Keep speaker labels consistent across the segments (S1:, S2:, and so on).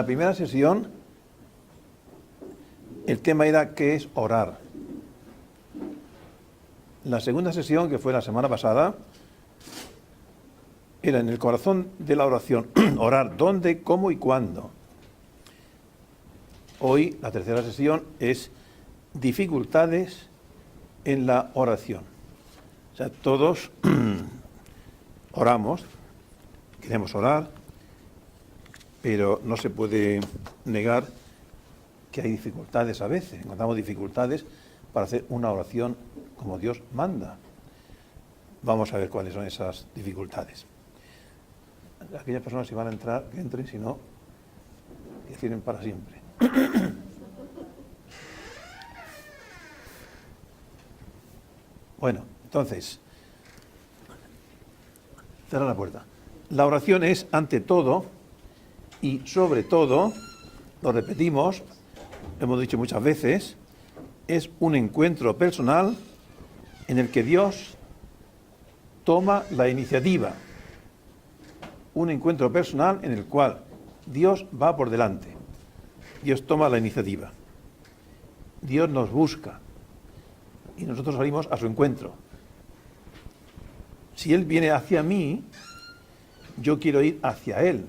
S1: la primera sesión el tema era ¿qué es orar? La segunda sesión, que fue la semana pasada, era en el corazón de la oración, orar dónde, cómo y cuándo. Hoy la tercera sesión es dificultades en la oración. O sea, todos oramos, queremos orar, pero no se puede negar que hay dificultades a veces. Encontramos dificultades para hacer una oración como Dios manda. Vamos a ver cuáles son esas dificultades. Aquellas personas si van a entrar, que entren, si no, que cierren para siempre. Bueno, entonces, cierra la puerta. La oración es, ante todo, y sobre todo, lo repetimos, lo hemos dicho muchas veces, es un encuentro personal en el que Dios toma la iniciativa. Un encuentro personal en el cual Dios va por delante. Dios toma la iniciativa. Dios nos busca y nosotros salimos a su encuentro. Si Él viene hacia mí, yo quiero ir hacia Él.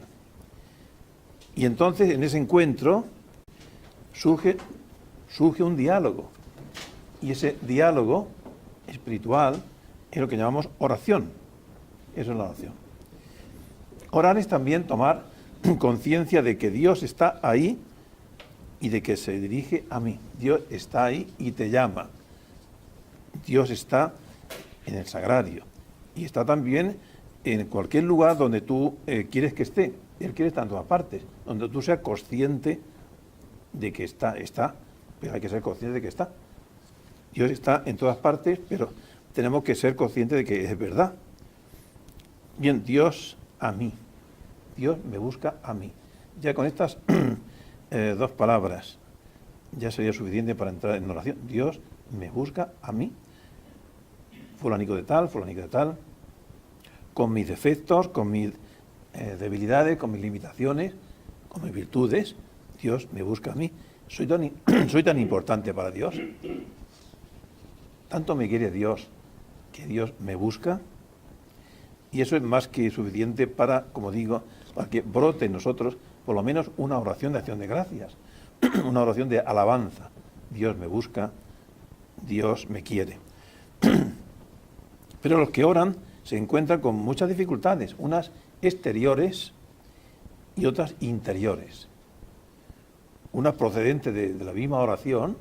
S1: Y entonces en ese encuentro surge un diálogo. Y ese diálogo espiritual es lo que llamamos oración. Eso es la oración. Orar es también tomar conciencia de que Dios está ahí y de que se dirige a mí. Dios está ahí y te llama. Dios está en el sagrario y está también en cualquier lugar donde tú quieres que esté. Él quiere estar en todas partes, donde tú seas consciente de que está, pero hay que ser consciente de que está. Dios está en todas partes, pero tenemos que ser conscientes de que es verdad. Bien, Dios a mí. Dios me busca a mí. Ya con estas dos palabras ya sería suficiente para entrar en oración. Dios me busca a mí. Fulanico de tal, con mis defectos, con mis debilidades, con mis limitaciones, con mis virtudes. Dios me busca a mí. Soy tan importante para Dios. Tanto me quiere Dios que Dios me busca. Y eso es más que suficiente para, como digo, para que brote en nosotros por lo menos una oración de acción de gracias, una oración de alabanza. Dios me busca, Dios me quiere. Pero los que oran se encuentran con muchas dificultades, unas exteriores y otras interiores. Unas procedentes de la misma oración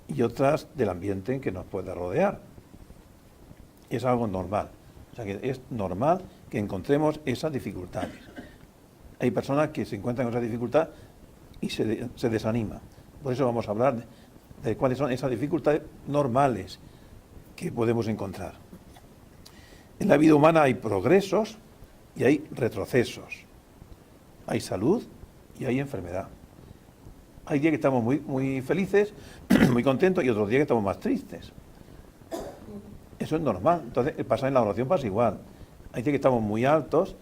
S1: y otras del ambiente en que nos puede rodear. Es algo normal. O sea que es normal que encontremos esas dificultades. Hay personas que se encuentran con esa dificultad y se desaniman. Por eso vamos a hablar de cuáles son esas dificultades normales que podemos encontrar. En la vida humana hay progresos y hay retrocesos. Hay salud y hay enfermedad. Hay días que estamos muy felices, muy contentos, y otros días que estamos más tristes. Eso es normal. Entonces, en la oración pasa igual. Hay días que estamos muy altos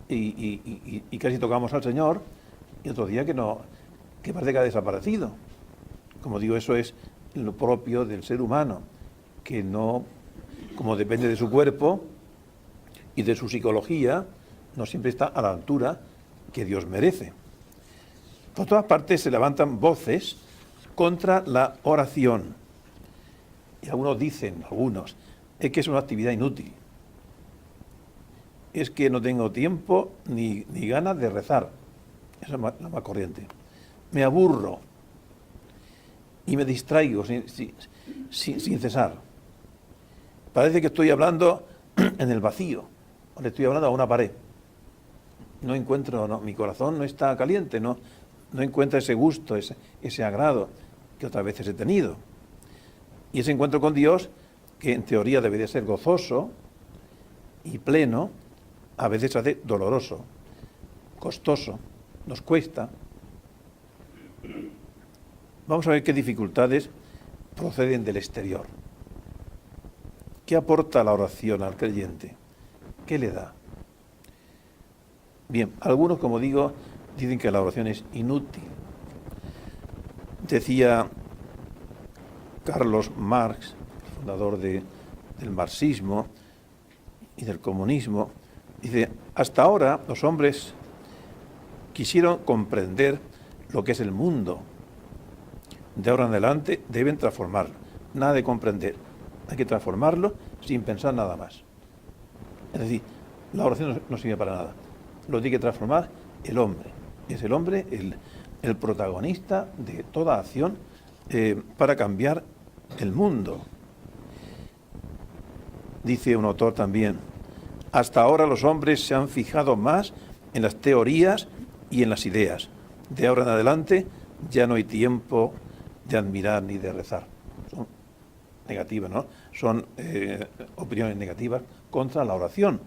S1: y casi tocamos al Señor, y otros días que parece que ha desaparecido. Como digo, eso es lo propio del ser humano, que no, como depende de su cuerpo y de su psicología, no siempre está a la altura que Dios merece. Por todas partes se levantan voces contra la oración. Y algunos dicen, es que es una actividad inútil. Es que no tengo tiempo ni ganas de rezar. Esa es la más corriente. Me aburro y me distraigo sin cesar. Parece que estoy hablando en el vacío, o le estoy hablando a una pared. No encuentro, mi corazón no está caliente, no encuentra ese gusto, ese agrado que otras veces he tenido. Y ese encuentro con Dios, que en teoría debería ser gozoso y pleno, a veces se hace doloroso, costoso, nos cuesta. Vamos a ver qué dificultades proceden del exterior. ¿Qué aporta la oración al creyente? ¿Qué le da? Bien, algunos, como digo, dicen que la oración es inútil. Decía Carlos Marx, fundador del marxismo y del comunismo, dice, hasta ahora los hombres quisieron comprender lo que es el mundo. De ahora en adelante deben transformarlo. Nada de comprender. Hay que transformarlo sin pensar nada más. Es decir, la oración no sirve para nada. Lo tiene que transformar el hombre. Es el hombre el protagonista de toda acción para cambiar el mundo. Dice un autor también, hasta ahora los hombres se han fijado más en las teorías y en las ideas. De ahora en adelante ya no hay tiempo de admirar ni de rezar. Son negativas, ¿no? Son opiniones negativas contra la oración.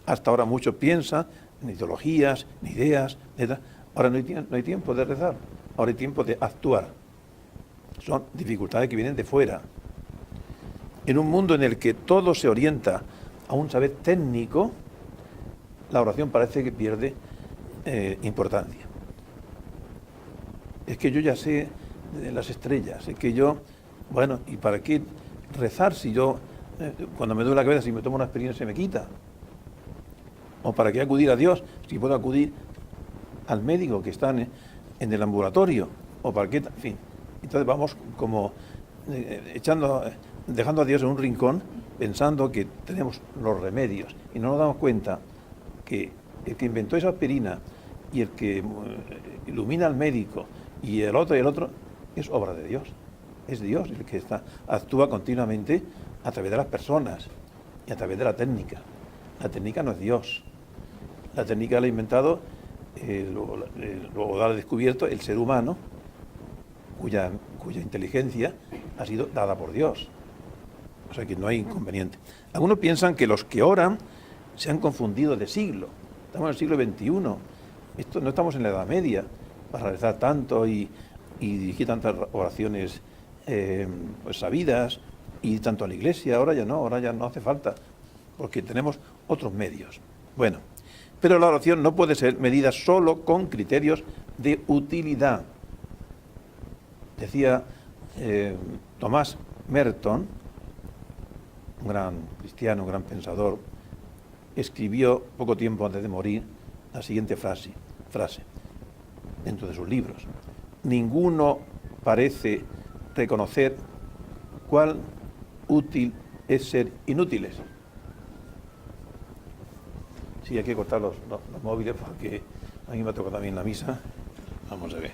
S1: Hasta ahora muchos piensan en ideologías, en ideas, etc. Ahora no hay tiempo de rezar, ahora hay tiempo de actuar. Son dificultades que vienen de fuera. En un mundo en el que todo se orienta a un saber técnico, la oración parece que pierde importancia. Es que yo ya sé de las estrellas, es que yo, bueno, ¿y para qué rezar si yo, cuando me duele la cabeza, si me tomo una aspirina se me quita? ¿O para qué acudir a Dios si puedo acudir al médico que está en el ambulatorio? ¿O para qué? En fin, entonces vamos como dejando a Dios en un rincón, pensando que tenemos los remedios y no nos damos cuenta que el que inventó esa aspirina y el que ilumina al médico y el otro es obra de Dios. Es Dios el que actúa continuamente a través de las personas y a través de la técnica. La técnica no es Dios. La técnica la ha inventado, luego la ha descubierto el ser humano, cuya inteligencia ha sido dada por Dios. O sea que no hay inconveniente. Algunos piensan que los que oran se han confundido de siglo. Estamos en el siglo XXI. No estamos en la Edad Media para rezar tanto y dirigir tantas oraciones pues sabidas y tanto a la Iglesia. Ahora ya no hace falta, porque tenemos otros medios. Bueno, pero la oración no puede ser medida solo con criterios de utilidad. Decía Thomas Merton, un gran cristiano, un gran pensador, escribió poco tiempo antes de morir la siguiente frase dentro de sus libros. Ninguno parece reconocer cuán útil es ser inútiles. Sí, hay que cortar los móviles porque a mí me ha tocado también la misa. Vamos a ver.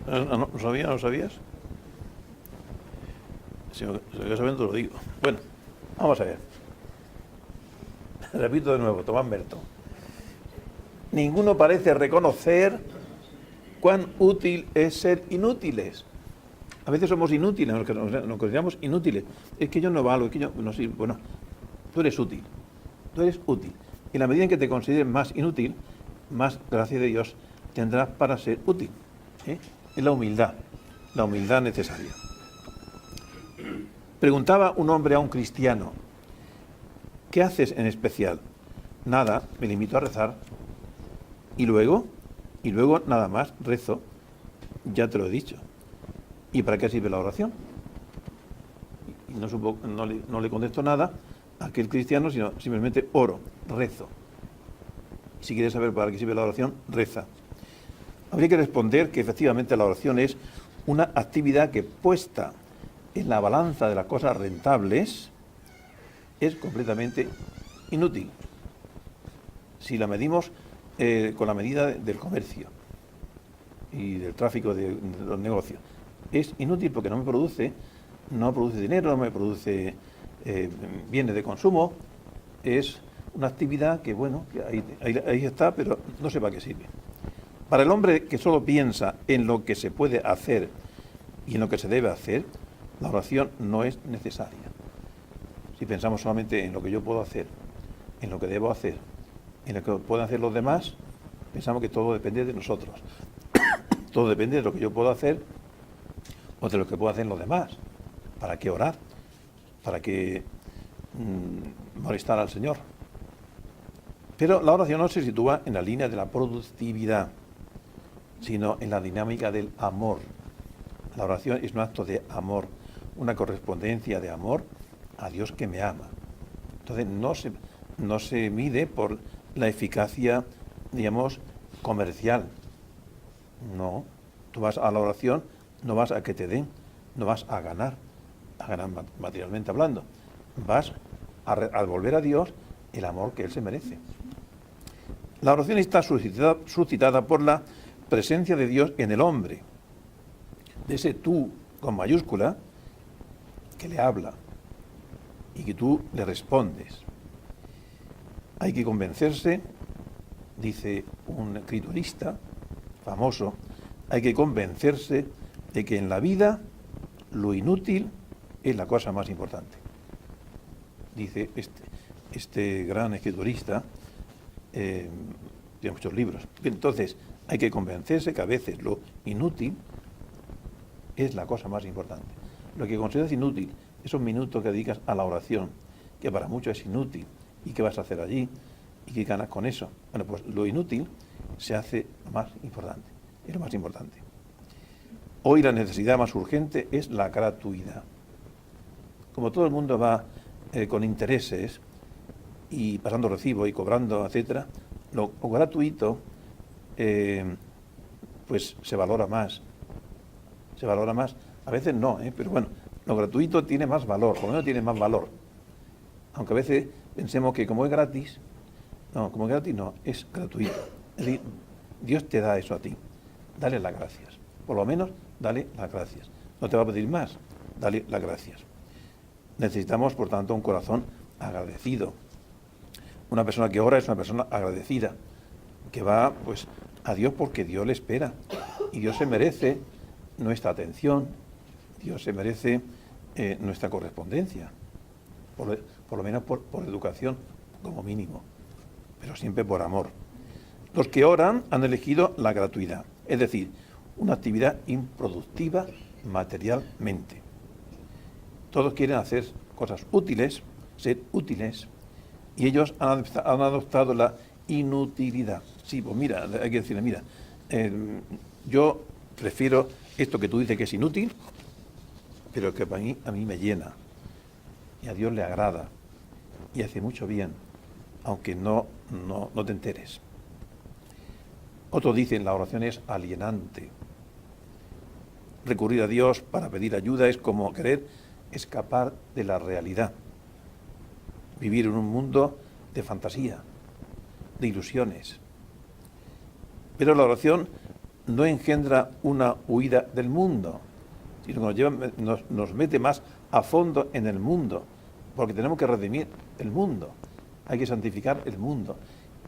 S1: ¿No sabías? Si lo voy sabiendo, lo digo. Bueno, vamos a ver. Repito de nuevo, Tomás Merton. Ninguno parece reconocer cuán útil es ser inútiles. A veces somos inútiles, nos consideramos inútiles. Es que yo no valgo, es que yo no sirvo. Bueno, tú eres útil. Tú eres útil. Y en la medida en que te consideres más inútil, más gracia de Dios tendrás para ser útil. Es la humildad necesaria. Preguntaba un hombre a un cristiano, ¿qué haces en especial? Nada, me limito a rezar. Y luego nada más, rezo. Ya te lo he dicho. ¿Y para qué sirve la oración? Y no le contesto nada a aquel cristiano, sino simplemente oro, rezo. Si quieres saber para qué sirve la oración, reza. Habría que responder que efectivamente la oración es una actividad que puesta en la balanza de las cosas rentables es completamente inútil. Si la medimos con la medida del comercio y del tráfico de los negocios, es inútil porque no produce dinero, no me produce bienes de consumo. Es una actividad que, bueno, que ahí está, pero no sé para qué sirve. Para el hombre que solo piensa en lo que se puede hacer y en lo que se debe hacer, la oración no es necesaria. Si pensamos solamente en lo que yo puedo hacer, en lo que debo hacer, en lo que pueden hacer los demás, pensamos que todo depende de nosotros. Todo depende de lo que yo puedo hacer o de lo que puedo hacer los demás. ¿Para qué orar? ¿Para qué molestar al Señor? Pero la oración no se sitúa en la línea de la productividad, sino en la dinámica del amor. La oración es un acto de amor, una correspondencia de amor a Dios que me ama. Entonces no se mide por la eficacia, digamos, comercial. No, tú vas a la oración, no vas a que te den, no vas a ganar materialmente hablando. Vas a devolver a Dios el amor que Él se merece. La oración está suscitada por la presencia de Dios en el hombre, de ese tú con mayúscula que le habla y que tú le respondes. Hay que convencerse, dice un escriturista famoso, hay que convencerse de que en la vida lo inútil es la cosa más importante. Dice este gran escriturista, tiene muchos libros. Entonces, hay que convencerse que a veces lo inútil es la cosa más importante. Lo que consideras inútil, esos minutos que dedicas a la oración, que para muchos es inútil, ¿y qué vas a hacer allí? ¿Y qué ganas con eso? Bueno, pues lo inútil se hace lo más importante, es lo más importante. Hoy la necesidad más urgente es la gratuidad. Como todo el mundo va con intereses y pasando recibo y cobrando, etcétera, lo gratuito pues se valora más. Se valora más. A veces no, pero bueno, lo gratuito tiene más valor, por lo menos tiene más valor. Aunque a veces pensemos que como es gratis, no, como es gratis no, es gratuito. Es decir, Dios te da eso a ti. Dale las gracias. Por lo menos, dale las gracias. No te va a pedir más, dale las gracias. Necesitamos, por tanto, un corazón agradecido. Una persona que ora es una persona agradecida, que va pues a Dios porque Dios le espera. Y Dios se merece nuestra atención, Dios se merece nuestra correspondencia, por lo menos por educación, como mínimo, pero siempre por amor. Los que oran han elegido la gratuidad, es decir, una actividad improductiva materialmente. Todos quieren hacer cosas útiles, ser útiles, y ellos han adoptado la inutilidad. Sí, pues mira, hay que decirle, mira, yo prefiero esto que tú dices que es inútil, pero que a mí me llena, y a Dios le agrada, y hace mucho bien, aunque no te enteres. Otros dicen, la oración es alienante. Recurrir a Dios para pedir ayuda es como querer escapar de la realidad. Vivir en un mundo de fantasía, de ilusiones. Pero la oración no engendra una huida del mundo, sino que nos mete más a fondo en el mundo, porque tenemos que redimir el mundo, hay que santificar el mundo.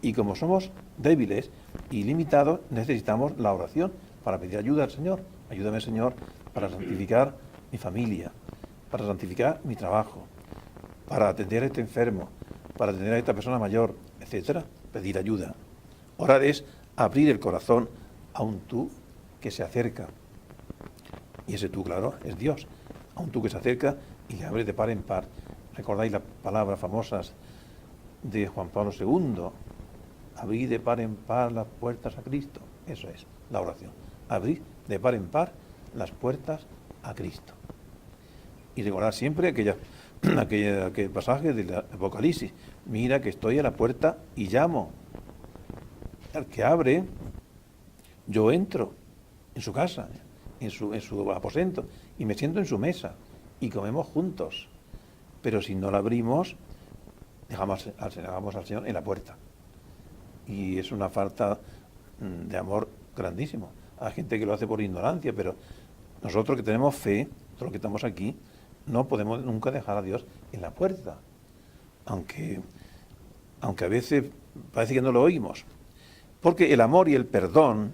S1: Y como somos débiles y limitados, necesitamos la oración para pedir ayuda al Señor. Ayúdame, Señor, para santificar mi familia, para santificar mi trabajo, para atender a este enfermo, para atender a esta persona mayor, etcétera. Pedir ayuda. Orar es abrir el corazón a un tú que se acerca. Y ese tú, claro, es Dios. A un tú que se acerca y le abre de par en par. ¿Recordáis las palabras famosas de Juan Pablo II? Abrir de par en par las puertas a Cristo. Eso es la oración. Abrir de par en par las puertas a Cristo. Y recordar siempre aquel pasaje del Apocalipsis. Mira que estoy a la puerta y llamo. Al que abre, yo entro en su casa, en su aposento, y me siento en su mesa, y comemos juntos. Pero si no la abrimos, dejamos al Señor en la puerta. Y es una falta de amor grandísimo. Hay gente que lo hace por ignorancia, pero nosotros que tenemos fe, todos los que estamos aquí, no podemos nunca dejar a Dios en la puerta. Aunque a veces parece que no lo oímos. Porque el amor y el perdón,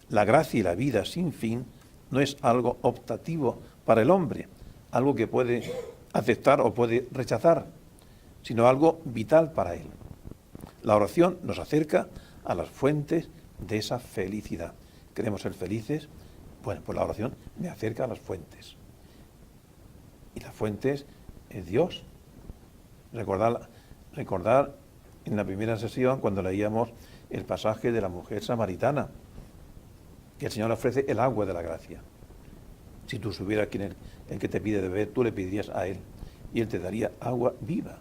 S1: la gracia y la vida sin fin, no es algo optativo para el hombre, algo que puede aceptar o puede rechazar, sino algo vital para él. La oración nos acerca a las fuentes de esa felicidad. ¿Queremos ser felices? Bueno, pues la oración me acerca a las fuentes. Y las fuentes es Dios. Recordar en la primera sesión cuando leíamos el pasaje de la mujer samaritana, que el Señor le ofrece el agua de la gracia. Si tú supieras quién es el que te pide de beber, tú le pedirías a Él y Él te daría agua viva.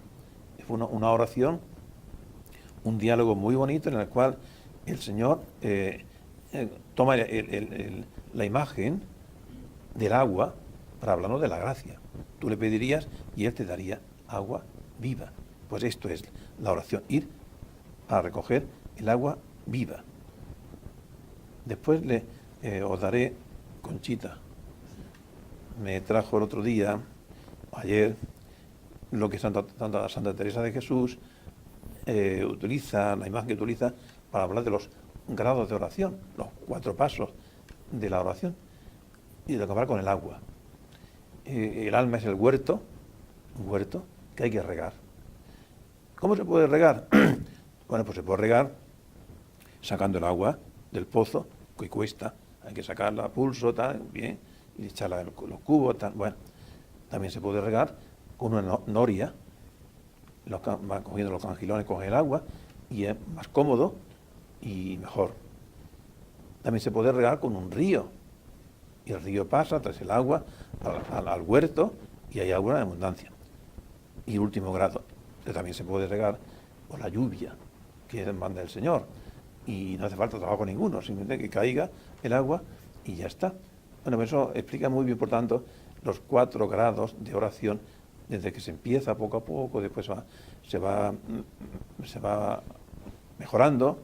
S1: Fue una oración, un diálogo muy bonito en el cual el Señor toma la imagen del agua para hablarnos de la gracia. Tú le pedirías y Él te daría agua viva. Pues esto es la oración, ir a recoger el agua viva. Después os daré, Conchita, me trajo el otro día, ayer, lo que Santa Teresa de Jesús utiliza, la imagen que utiliza para hablar de los grados de oración, los 4 pasos de la oración, y de acabar con el agua. El alma es el huerto, un huerto que hay que regar. ¿Cómo se puede regar? Bueno, pues se puede regar sacando el agua del pozo, que cuesta, hay que sacarla a pulso, tal, bien, y echarla en los cubos, tal. Bueno, también se puede regar con una noria, van cogiendo los cangilones, cogen el agua, y es más cómodo y mejor. También se puede regar con un río, y el río pasa tras el agua al huerto, y hay agua en abundancia. Y último grado, que también se puede regar con la lluvia, que manda el Señor, y no hace falta trabajo ninguno, simplemente que caiga el agua y ya está. Bueno, eso explica muy bien, por tanto, los 4 grados de oración, desde que se empieza poco a poco, después se va mejorando,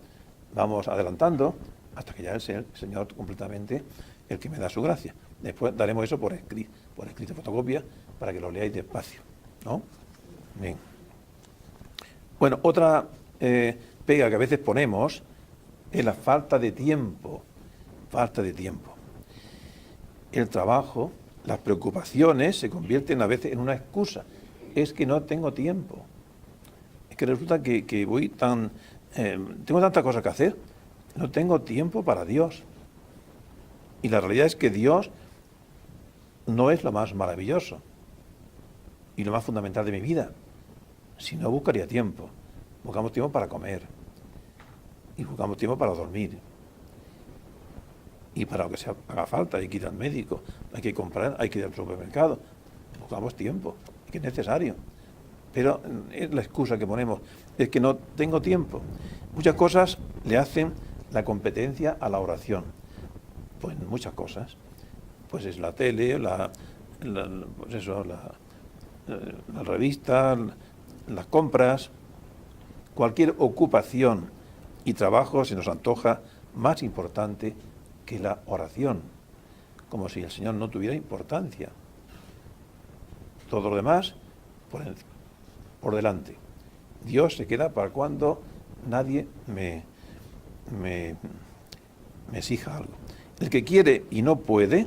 S1: vamos adelantando, hasta que ya es el Señor completamente el que me da su gracia. Después daremos eso por escrito fotocopia, para que lo leáis despacio, ¿no? Bien. Bueno, otra pega que a veces ponemos es la falta de tiempo. Falta de tiempo. El trabajo, las preocupaciones se convierten a veces en una excusa. Es que no tengo tiempo. Es que resulta que voy tengo tantas cosas que hacer, no tengo tiempo para Dios. Y la realidad es que Dios no es lo más maravilloso y lo más fundamental de mi vida. Si no, buscaría tiempo. Buscamos tiempo para comer. Y buscamos tiempo para dormir. Y para lo que se haga falta, hay que ir al médico, hay que comprar, hay que ir al supermercado. Buscamos tiempo, que es necesario. Pero es la excusa que ponemos, es que no tengo tiempo. Muchas cosas le hacen la competencia a la oración. Pues muchas cosas. Pues es la tele, la revista, las compras, cualquier ocupación y trabajo se nos antoja más importante que la oración, como si el Señor no tuviera importancia. Todo lo demás por delante. Dios se queda para cuando nadie me exija algo. El que quiere y no puede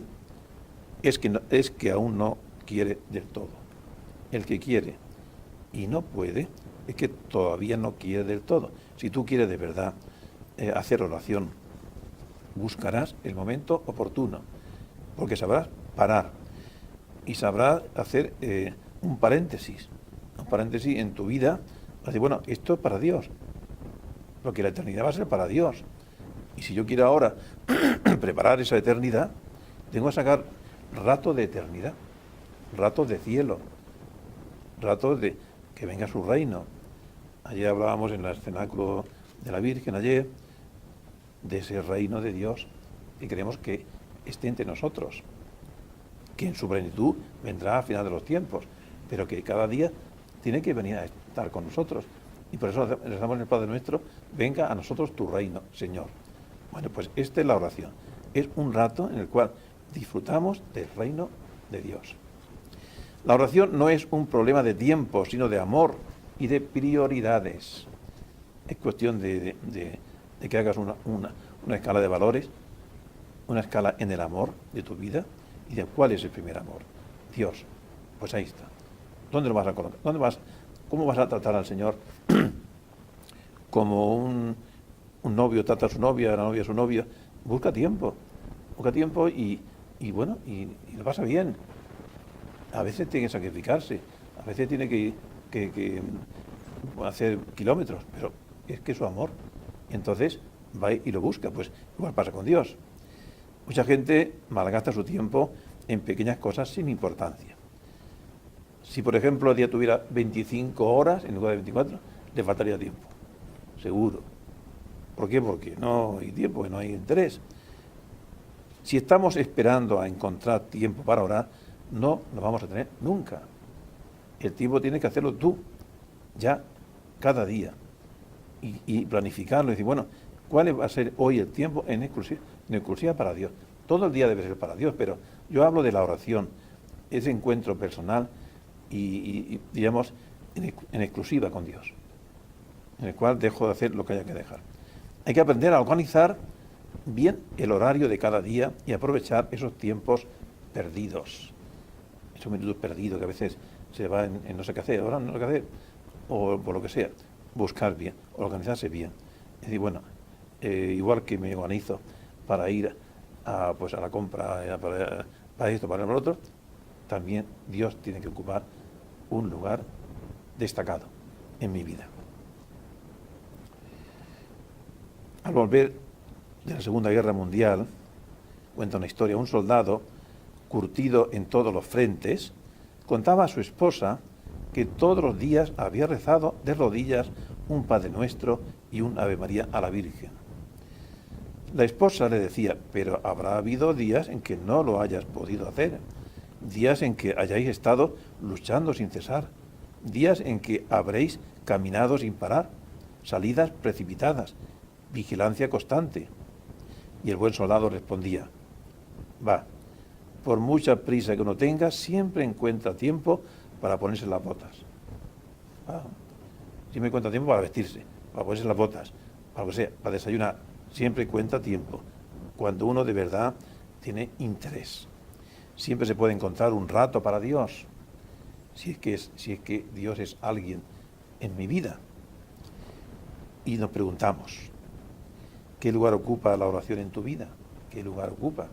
S1: es que aún no quiere del todo. El que quiere y no puede es que todavía no quiere del todo. Si tú quieres de verdad hacer oración, buscarás el momento oportuno, porque sabrás parar y sabrás hacer un paréntesis en tu vida, para decir, bueno, esto es para Dios, porque la eternidad va a ser para Dios. Y si yo quiero ahora preparar esa eternidad, tengo que sacar rato de eternidad, ratos de cielo, ratos de que venga su reino. Ayer hablábamos en el cenáculo de la Virgen, ayer, de ese reino de Dios que queremos que esté entre nosotros, que en su plenitud vendrá a final de los tiempos, pero que cada día tiene que venir a estar con nosotros. Y por eso rezamos en el Padre Nuestro, venga a nosotros tu reino, Señor. Bueno, pues esta es la oración. Es un rato en el cual disfrutamos del reino de Dios. La oración no es un problema de tiempo, sino de amor y de prioridades. Es cuestión de que hagas una escala de valores, una escala en el amor de tu vida y de cuál es el primer amor. Dios. Pues ahí está. ¿Dónde lo vas a colocar? ¿Cómo vas a tratar al Señor? Como un novio trata a su novia, la novia a su novio. Busca tiempo y bueno, y lo pasa bien. A veces tiene que sacrificarse, a veces tiene que hacer kilómetros, pero es que es su amor. Entonces va y lo busca. Pues igual pasa con Dios. Mucha gente malgasta su tiempo en pequeñas cosas sin importancia. Si, por ejemplo, el día tuviera 25 horas en lugar de 24, le faltaría tiempo, seguro. ¿Por qué? Porque no hay tiempo, no hay interés. Si estamos esperando a encontrar tiempo para orar, no lo vamos a tener nunca. El tiempo tienes que hacerlo tú, ya, cada día. Y planificarlo y decir, bueno, ¿cuál va a ser hoy el tiempo en exclusiva para Dios? Todo el día debe ser para Dios, pero yo hablo de la oración, ese encuentro personal y digamos, en exclusiva con Dios, en el cual dejo de hacer lo que haya que dejar. Hay que aprender a organizar bien el horario de cada día y aprovechar esos tiempos perdidos, esos minutos perdidos que a veces se va en no sé qué hacer, ahora no sé qué hacer, o por lo que sea, buscar bien, organizarse bien. Es decir, bueno, igual que me organizo para ir a la compra, para esto, para lo otro, también Dios tiene que ocupar un lugar destacado en mi vida. Al volver de la Segunda Guerra Mundial, cuenta una historia, un soldado curtido en todos los frentes, contaba a su esposa que todos los días había rezado de rodillas un Padre Nuestro y un Ave María a la Virgen. La esposa le decía, pero habrá habido días en que no lo hayas podido hacer, días en que hayáis estado luchando sin cesar, días en que habréis caminado sin parar, salidas precipitadas, vigilancia constante. Y el buen soldado respondía, va, por mucha prisa que uno tenga, siempre encuentra tiempo para ponerse las botas. Siempre encuentra tiempo para vestirse, para ponerse las botas, para lo que sea, para desayunar. Siempre encuentra tiempo, cuando uno de verdad tiene interés. Siempre se puede encontrar un rato para Dios, si es que Dios es alguien en mi vida. Y nos preguntamos, ¿qué lugar ocupa la oración en tu vida? ¿Qué lugar ocupa?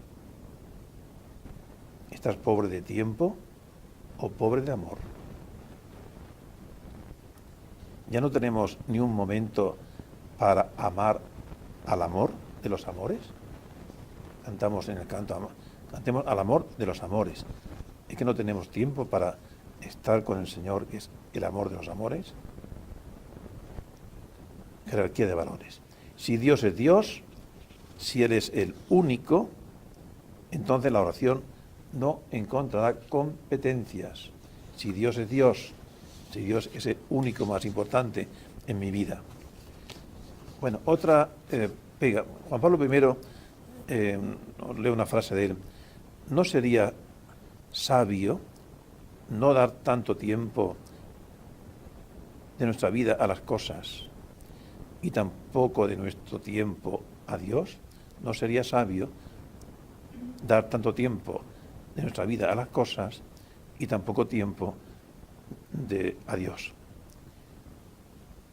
S1: ¿Estás pobre de tiempo o pobre de amor? Ya no tenemos ni un momento para amar al amor de los amores. Cantamos en el canto, cantemos al amor de los amores. Es que no tenemos tiempo para estar con el Señor, que es el amor de los amores. Jerarquía de valores. Si Dios es Dios, si Él es el único, entonces la oración no encontrará competencias. Si Dios es Dios, si Dios es el único más importante en mi vida. Bueno, otra pega. Juan Pablo I, leo una frase de él, ¿no sería sabio no dar tanto tiempo de nuestra vida a las cosas y tampoco de nuestro tiempo a Dios? ¿No sería sabio dar tanto tiempo de nuestra vida a las cosas y tan poco tiempo a Dios?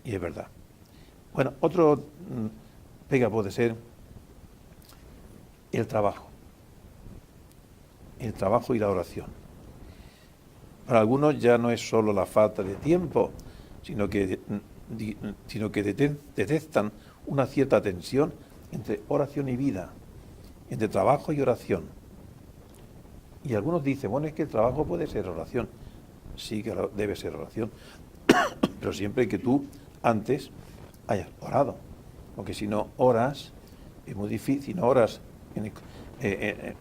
S1: Y es verdad. Bueno, otro pega puede ser el trabajo y la oración. Para algunos ya no es solo la falta de tiempo, sino que detectan una cierta tensión entre oración y vida, entre trabajo y oración. Y algunos dicen, bueno, es que el trabajo puede ser oración. Sí que debe ser oración, pero siempre que tú antes hayas orado, porque si no oras, es muy difícil, si no oras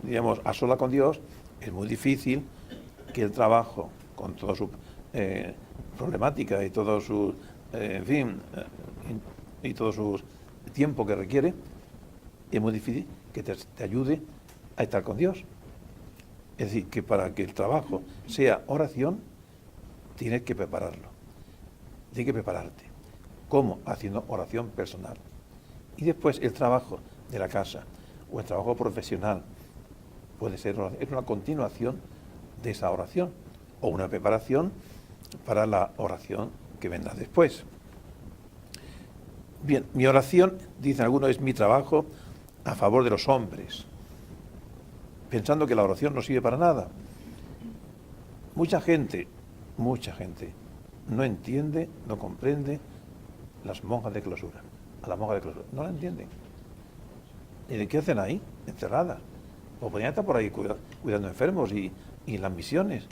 S1: digamos, a sola con Dios, es muy difícil que el trabajo, con toda su problemática y todo su, y todo su tiempo que requiere, es muy difícil que te ayude a estar con Dios. Es decir, que para que el trabajo sea oración, tienes que prepararlo. Tienes que prepararte. ¿Cómo? Haciendo oración personal. Y después el trabajo de la casa o el trabajo profesional puede ser oración. Es una continuación de esa oración o una preparación para la oración que vendrá después. Bien, mi oración, dicen algunos, es mi trabajo a favor de los hombres, pensando que la oración no sirve para nada. Mucha gente no entiende, no comprende las monjas de clausura, a las monjas de clausura, no la entienden. ¿Y de qué hacen ahí? Encerradas. O podrían estar por ahí cuidando enfermos y en las misiones.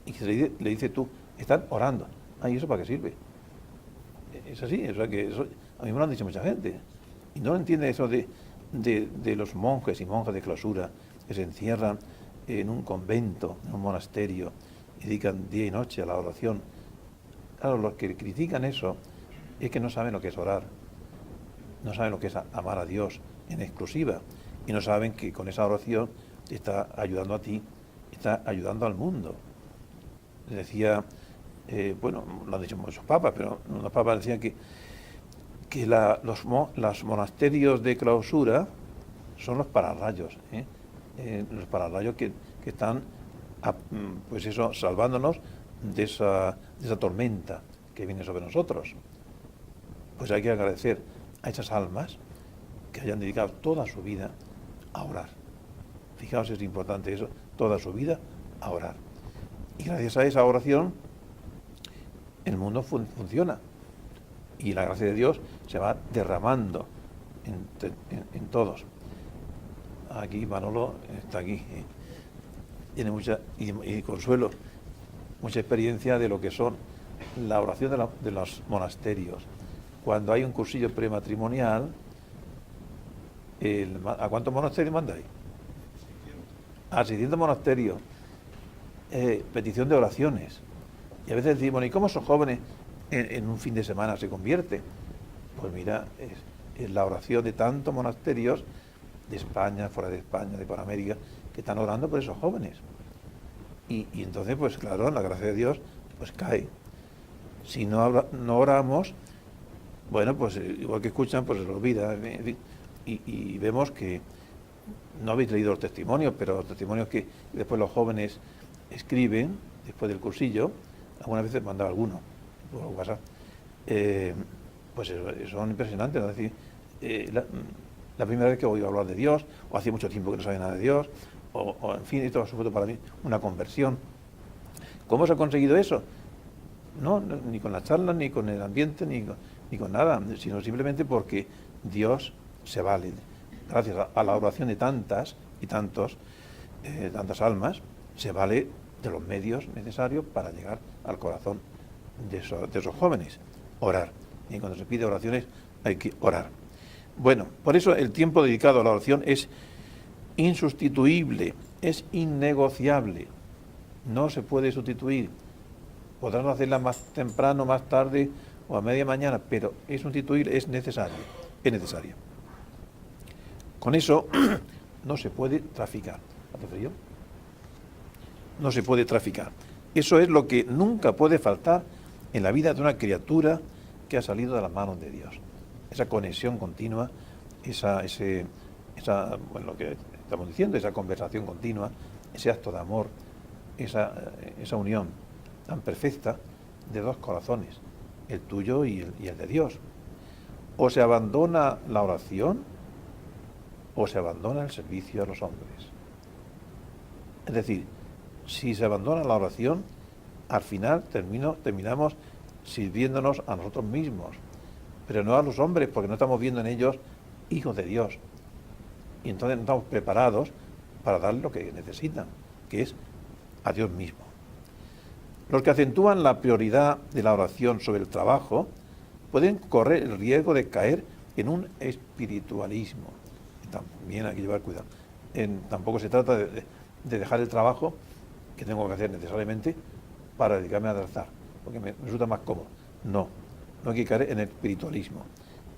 S1: Y que le dice tú, están orando. ¿Y eso para qué sirve? Es así, eso a mí me lo han dicho mucha gente. Y no entiende eso de los monjes y monjas de clausura que se encierran en un convento, en un monasterio, y dedican día y noche a la oración. Claro, los que critican eso es que no saben lo que es orar, no saben lo que es amar a Dios en exclusiva, y no saben que con esa oración te está ayudando a ti, está ayudando al mundo. Decía, bueno, lo han dicho muchos papas, pero los papas decían que los monasterios de clausura son los pararrayos, los pararrayos que están, pues eso, salvándonos de esa tormenta que viene sobre nosotros. Pues hay que agradecer a esas almas que hayan dedicado toda su vida a orar. Fijaos, es importante eso, toda su vida a orar. Y gracias a esa oración, el mundo funciona. Y la gracia de Dios se va derramando en todos. Aquí Manolo está aquí. Tiene mucha, y Consuelo, mucha experiencia de lo que son la oración de los monasterios. Cuando hay un cursillo prematrimonial, ¿a cuántos monasterios mandáis? A 600 monasterios. Petición de oraciones. Y a veces decimos, ¿y cómo esos jóvenes en un fin de semana se convierten? Pues mira, es la oración de tantos monasterios de España, fuera de España, de Panamérica, que están orando por esos jóvenes. Y entonces, pues claro, la gracia de Dios pues cae. Si no oramos, bueno, pues igual que escuchan, pues se lo olvida. Y vemos que no habéis leído los testimonios, pero los testimonios que después los jóvenes escriben, después del cursillo, algunas veces mandaba alguno por WhatsApp, pues son impresionantes, ¿no? Es decir, la primera vez que oigo hablar de Dios, o hacía mucho tiempo que no sabía nada de Dios, o en fin, esto ha supuesto para mí una conversión. ¿Cómo se ha conseguido eso? No, ni con las charlas, ni con el ambiente, ni con nada, sino simplemente porque Dios se vale, gracias a la oración de tantas y tantas almas, se vale de los medios necesarios para llegar al corazón de esos jóvenes. Orar. Y cuando se pide oraciones hay que orar. Bueno, por eso el tiempo dedicado a la oración es insustituible, es innegociable. No se puede sustituir. Podrán hacerla más temprano, más tarde o a media mañana, pero es sustituible, es necesario. Es necesario. Con eso no se puede traficar. ¿Hace frío? No se puede traficar. Eso es lo que nunca puede faltar en la vida de una criatura que ha salido de las manos de Dios. Esa conexión continua, bueno, lo que estamos diciendo, esa conversación continua, ese acto de amor, esa unión tan perfecta de dos corazones, el tuyo y el de Dios. O se abandona la oración o se abandona el servicio a los hombres. Es decir, si se abandona la oración, al final terminamos sirviéndonos a nosotros mismos, pero no a los hombres, porque no estamos viendo en ellos hijos de Dios. Y entonces no estamos preparados para dar lo que necesitan, que es a Dios mismo. Los que acentúan la prioridad de la oración sobre el trabajo pueden correr el riesgo de caer en un espiritualismo. También hay que llevar cuidado. Tampoco se trata de dejar el trabajo que tengo que hacer necesariamente para dedicarme a rezar, porque me resulta más cómodo. No hay que caer en el espiritualismo.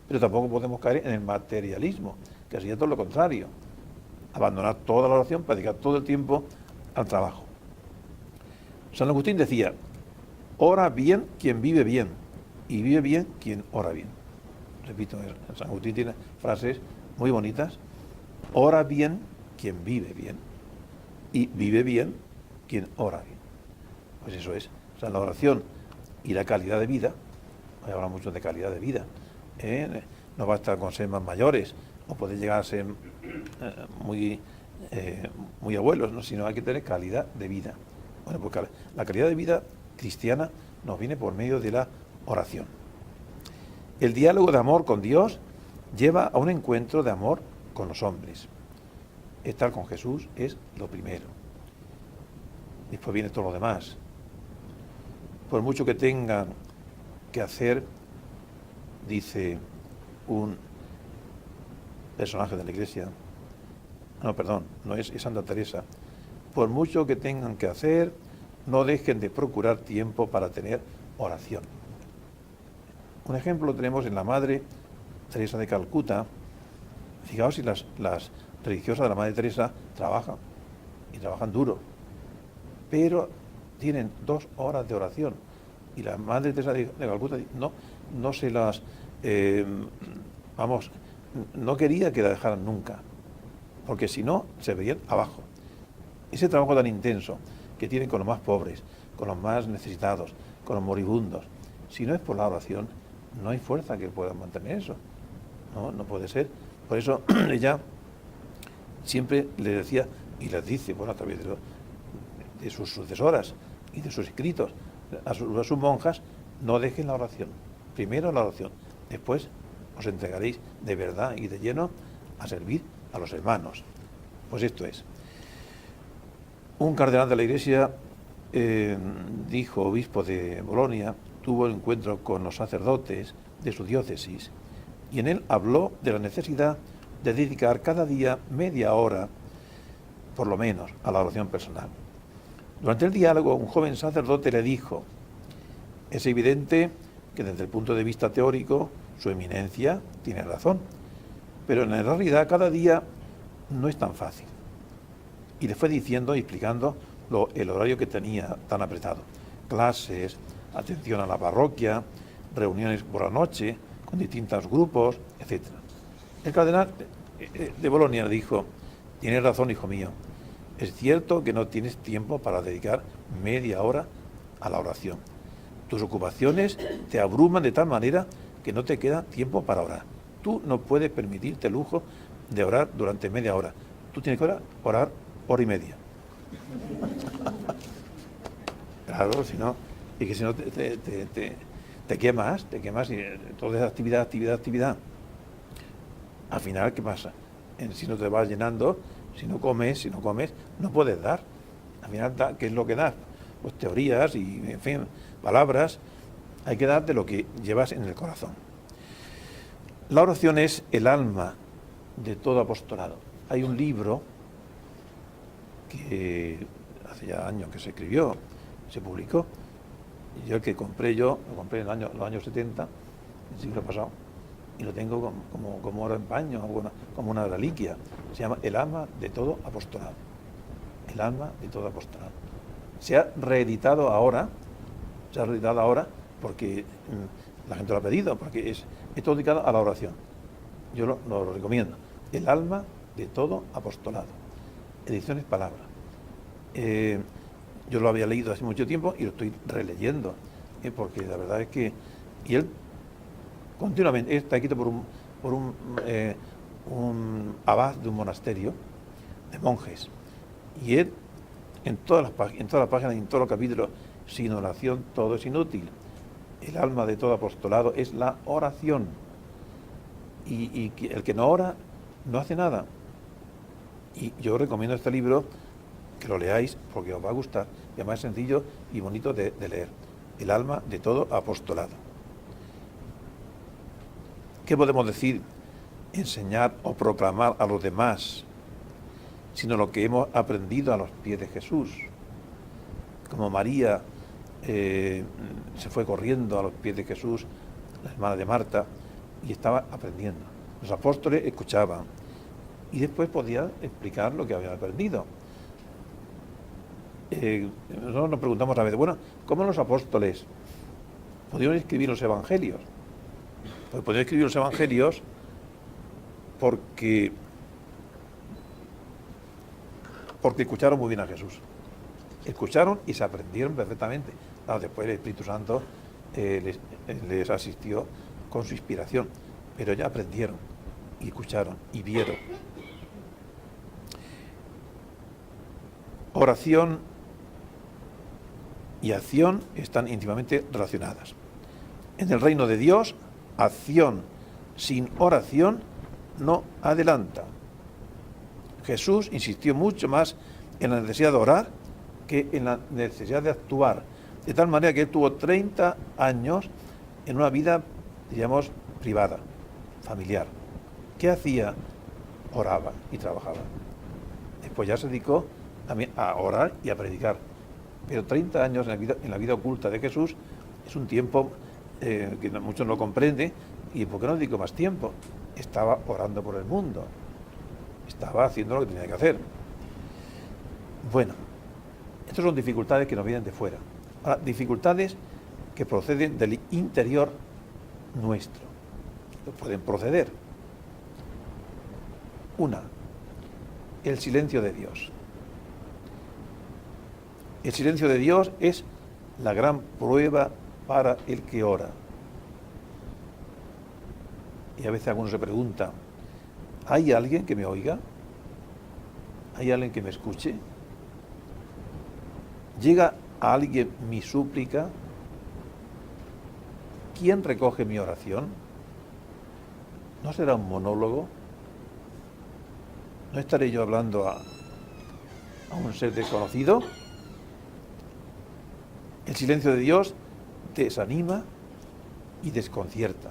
S1: Pero tampoco podemos caer en el materialismo, que sería todo lo contrario. Abandonar toda la oración para dedicar todo el tiempo al trabajo. San Agustín decía, ora bien quien vive bien, y vive bien quien ora bien. Repito, San Agustín tiene frases muy bonitas. Ora bien quien vive bien, y vive bien quien ora bien. Pues eso es. O sea, la oración y la calidad de vida, hoy hablamos mucho de calidad de vida, no basta con ser más mayores o poder llegar a ser muy abuelos, ¿no? Sino hay que tener calidad de vida. Bueno, pues la calidad de vida cristiana nos viene por medio de la oración. El diálogo de amor con Dios lleva a un encuentro de amor con los hombres. Estar con Jesús es lo primero. Después viene todo lo demás. Por mucho que tengan que hacer, dice un personaje de la Iglesia, no es Santa Teresa, por mucho que tengan que hacer, no dejen de procurar tiempo para tener oración. Un ejemplo lo tenemos en la Madre Teresa de Calcuta. Fijaos si las religiosas de la Madre Teresa trabajan, y trabajan duro, pero tienen 2 horas de oración, y la Madre Teresa de Calcuta no se las, no quería que la dejaran nunca, porque si no, se veían abajo. Ese trabajo tan intenso que tienen con los más pobres, con los más necesitados, con los moribundos, si no es por la oración, no hay fuerza que pueda mantener eso. No puede ser. Por eso ella siempre le decía, y les dice, a través de sus sucesoras y de sus escritos, a sus monjas, no dejen la oración. Primero la oración, después os entregaréis de verdad y de lleno a servir a los hermanos. Pues esto es. Un cardenal de la Iglesia, obispo de Bolonia, tuvo el encuentro con los sacerdotes de su diócesis y en él habló de la necesidad de dedicar cada día media hora, por lo menos, a la oración personal. Durante el diálogo, un joven sacerdote le dijo: es evidente que desde el punto de vista teórico, su eminencia tiene razón, pero en la realidad cada día no es tan fácil. Y le fue diciendo y explicando el horario que tenía tan apretado. Clases, atención a la parroquia, reuniones por la noche con distintos grupos, etc. El cardenal de Bolonia le dijo: tienes razón, hijo mío, es cierto que no tienes tiempo para dedicar media hora a la oración. Tus ocupaciones te abruman de tal manera que no te queda tiempo para orar. Tú no puedes permitirte el lujo de orar durante media hora. Tú tienes que orar hora y media. Claro, si no, y que si no te quemas y toda esa actividad. Al final, ¿qué pasa? Si no te vas llenando, si no comes, no puedes dar. Al final, ¿qué es lo que das? Pues teorías y, en fin, palabras. Hay que dar de lo que llevas en el corazón. La oración es el alma de todo apostolado. Hay un libro que hace ya años que se escribió, se publicó, y el que lo compré en los años 70, el siglo pasado, y lo tengo como oro en paño, como una reliquia. Se llama El alma de todo apostolado. El alma de todo apostolado. Se ha reeditado ahora porque la gente lo ha pedido, porque es todo dedicado a la oración. Yo lo recomiendo. El alma de todo apostolado. Ediciones Palabra. Yo lo había leído hace mucho tiempo y lo estoy releyendo, porque la verdad es que... Y él continuamente está escrito por un abad de un monasterio de monjes. Y él, en todas las páginas y en todos los capítulos, sin oración todo es inútil. El alma de todo apostolado es la oración. Y el que no ora no hace nada. Y yo recomiendo este libro, que lo leáis porque os va a gustar, y además es sencillo y bonito de leer. El alma de todo apostolado. ¿Qué podemos decir? Enseñar o proclamar a los demás, sino lo que hemos aprendido a los pies de Jesús. Como María se fue corriendo a los pies de Jesús, la hermana de Marta, y estaba aprendiendo. Los apóstoles escuchaban y después podían explicar lo que habían aprendido. Nosotros nos preguntamos a veces, bueno, ¿cómo los apóstoles pudieron escribir los evangelios? Pues pudieron escribir los evangelios porque escucharon muy bien a Jesús. Escucharon y se aprendieron perfectamente. Claro, después el Espíritu Santo les asistió con su inspiración, pero ya aprendieron y escucharon y vieron. Oración y acción están íntimamente relacionadas. En el reino de Dios, acción sin oración no adelanta. Jesús insistió mucho más en la necesidad de orar que en la necesidad de actuar, de tal manera que él tuvo 30 años en una vida, digamos, privada, familiar. ¿Qué hacía? Oraba y trabajaba. Después ya se dedicó a orar y a predicar. Pero 30 años en la vida oculta de Jesús es un tiempo que muchos no comprenden. ¿Y por qué no dedicó más tiempo? Estaba orando por el mundo. Estaba haciendo lo que tenía que hacer. Bueno, estas son dificultades que nos vienen de fuera. Ahora, dificultades que proceden del interior nuestro. Pueden proceder. Una, el silencio de Dios. El silencio de Dios es la gran prueba para el que ora. Y a veces algunos se preguntan, ¿hay alguien que me oiga? ¿Hay alguien que me escuche? ¿Llega a alguien mi súplica? ¿Quién recoge mi oración? ¿No será un monólogo? ¿No estaré yo hablando a un ser desconocido? El silencio de Dios desanima y desconcierta.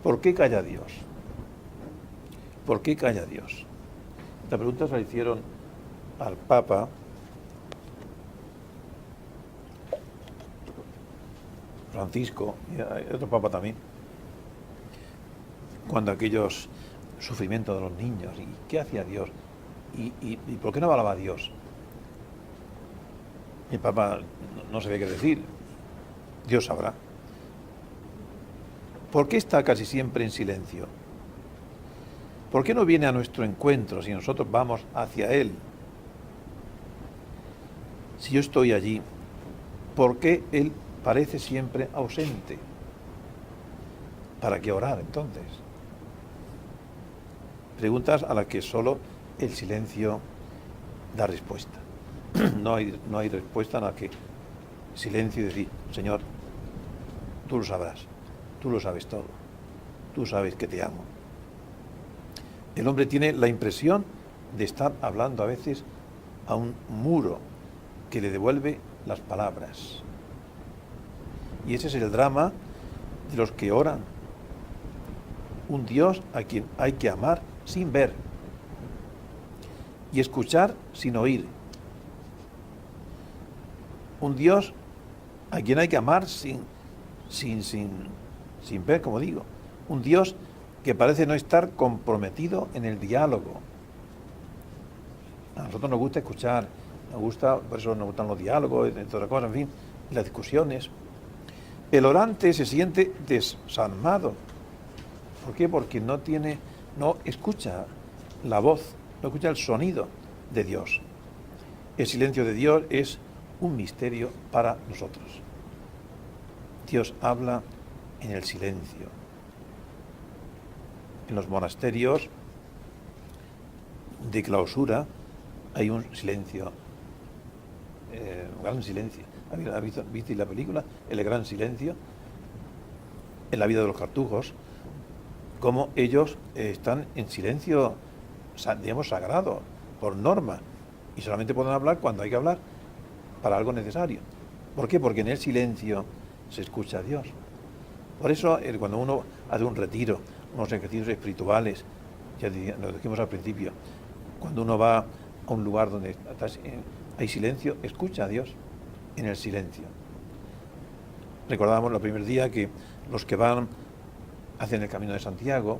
S1: ¿Por qué calla Dios? ¿Por qué calla Dios? Esta pregunta se la hicieron al Papa Francisco y a otro Papa también, cuando aquellos sufrimientos de los niños, ¿y qué hacía Dios? ¿Y por qué no hablaba a Dios? El Papa no sabía qué decir. Dios sabrá. ¿Por qué está casi siempre en silencio? ¿Por qué no viene a nuestro encuentro si nosotros vamos hacia Él? Si yo estoy allí, ¿por qué Él parece siempre ausente? ¿Para qué orar entonces? Preguntas a las que solo el silencio da respuesta. No hay respuesta en la que silencio y decir, Señor, tú lo sabrás, tú lo sabes todo, tú sabes que te amo. El hombre tiene la impresión de estar hablando a veces a un muro que le devuelve las palabras. Y ese es el drama de los que oran. Un Dios a quien hay que amar sin ver y escuchar sin oír. Un Dios a quien hay que amar sin ver, como digo. Un Dios que parece no estar comprometido en el diálogo. A nosotros nos gusta escuchar, por eso nos gustan los diálogos, entre otras cosas, en fin, las discusiones. El orante se siente desarmado. ¿Por qué? Porque no escucha la voz, no escucha el sonido de Dios. El silencio de Dios es un misterio para nosotros. Dios habla en el silencio. En los monasterios de clausura hay un silencio, un gran silencio. ¿Viste la película? El gran silencio. En la vida de los cartujos, como ellos están en silencio, digamos, sagrado, por norma, y solamente pueden hablar cuando hay que hablar para algo necesario. ¿Por qué? Porque en el silencio se escucha a Dios. Por eso, cuando uno hace un retiro, unos ejercicios espirituales, ya lo dijimos al principio, cuando uno va a un lugar donde hay silencio, escucha a Dios en el silencio. Recordábamos el primer día que los que hacen el Camino de Santiago,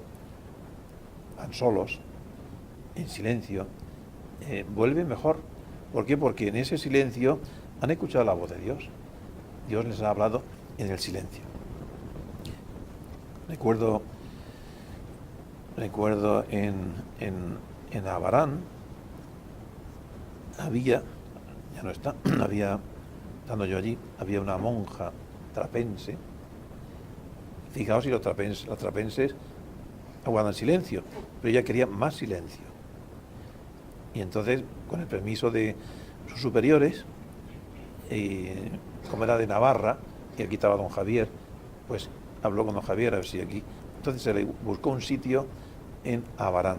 S1: van solos, en silencio, vuelven mejor. ¿Por qué? Porque en ese silencio han escuchado la voz de Dios. Dios les ha hablado en el silencio. Recuerdo en Abarán había, ya no está, estando yo allí, había una monja trapense. Fijaos si las trapenses aguardan silencio, pero ella quería más silencio. Y entonces, con el permiso de sus superiores, como era de Navarra, y aquí estaba don Javier, pues habló con don Javier a ver si aquí. Entonces se le buscó un sitio en Abarán,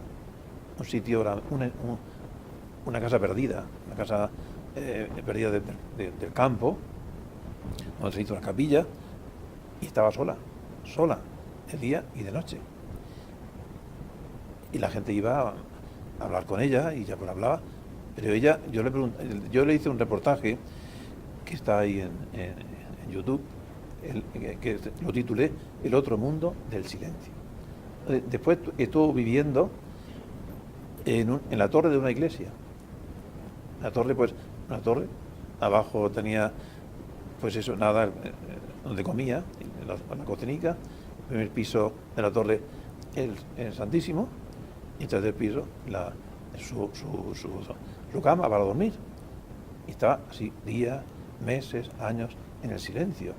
S1: un sitio, una casa perdida, una casa perdida del campo, donde se hizo una capilla, y estaba sola, de día y de noche. Y la gente iba a hablar con ella, y ya pues hablaba, pero ella, yo le hice un reportaje que está ahí en YouTube, que lo titulé El otro mundo del silencio. Después estuvo viviendo en la torre de una iglesia. La torre, abajo tenía, pues eso, nada, donde comía, en la cocinica, el primer piso de la torre el Santísimo, y el tercer piso su cama para dormir. Y estaba así días, meses, años en el silencio.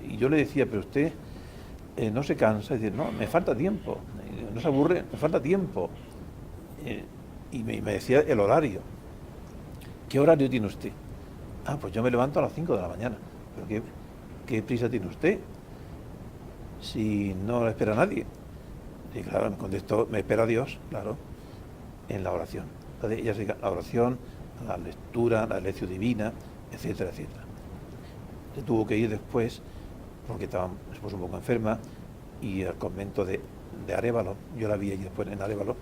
S1: Y yo le decía, pero usted no se cansa, y dice, no, me falta tiempo, no se aburre, me falta tiempo. Y me decía el horario. ¿Qué horario tiene usted? Ah, pues yo me levanto a las 5 de la mañana. ¿Pero qué prisa tiene usted? Si no le espera nadie. Y claro, me contestó, me espera Dios, claro, en la oración. Entonces ella se dedica a la oración, a la lectura, a la lección divina, etcétera, etcétera. Se tuvo que ir después, porque estaba después un poco enferma, y al convento de Arévalo. Yo la vi allí después en Arévalo,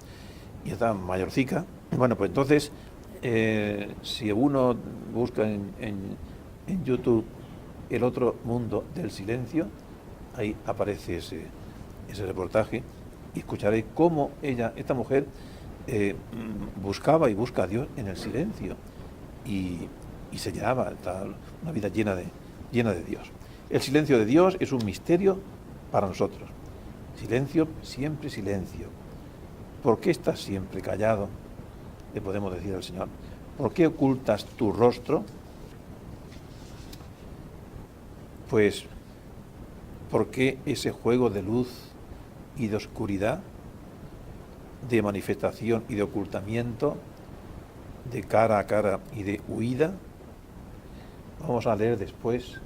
S1: y estaba mayorcica. Bueno, pues entonces, si uno busca en YouTube El otro mundo del silencio, ahí aparece ese reportaje, y escucharéis cómo esta mujer, buscaba y busca a Dios en el silencio, y se llenaba, una vida llena de Dios. El silencio de Dios es un misterio para nosotros. Silencio, siempre silencio. ¿Por qué estás siempre callado? Le podemos decir al Señor. ¿Por qué ocultas tu rostro? Pues, ¿por qué ese juego de luz y de oscuridad, de manifestación y de ocultamiento, de cara a cara y de huida? Vamos a leer después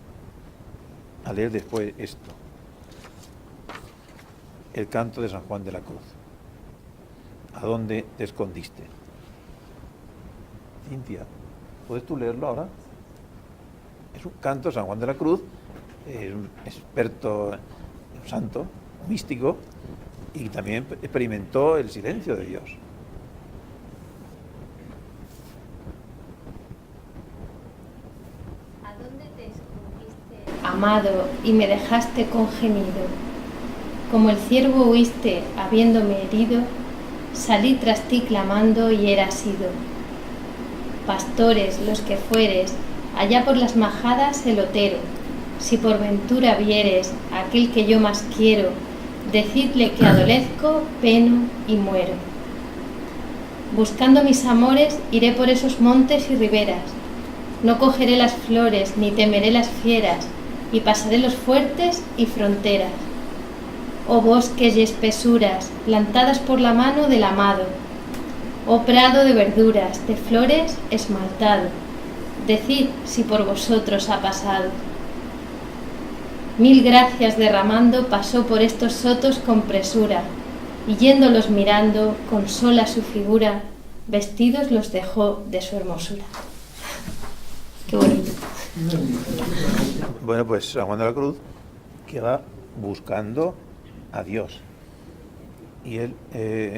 S1: esto. El canto de San Juan de la Cruz. ¿A dónde te escondiste? Cintia, ¿puedes tú leerlo ahora? Es un canto de San Juan de la Cruz, es un experto, un santo, un místico, y también experimentó el silencio de Dios.
S2: ¿A dónde te escondiste, amado, y me dejaste congenido? Como el ciervo huiste, habiéndome herido, salí tras ti clamando y eras sido. Pastores, los que fueres, allá por las majadas el otero, si por ventura vieres a aquel que yo más quiero, decidle que adolezco, peno y muero. Buscando mis amores iré por esos montes y riberas, no cogeré las flores ni temeré las fieras, y pasaré los fuertes y fronteras. Oh bosques y espesuras, plantadas por la mano del amado, oh prado de verduras, de flores esmaltado, decid si por vosotros ha pasado. Mil gracias derramando pasó por estos sotos con presura, y yéndolos mirando con sola su figura, vestidos los dejó de su hermosura. Qué bonito.
S1: Bueno, pues San Juan de la Cruz, que va buscando a Dios, y él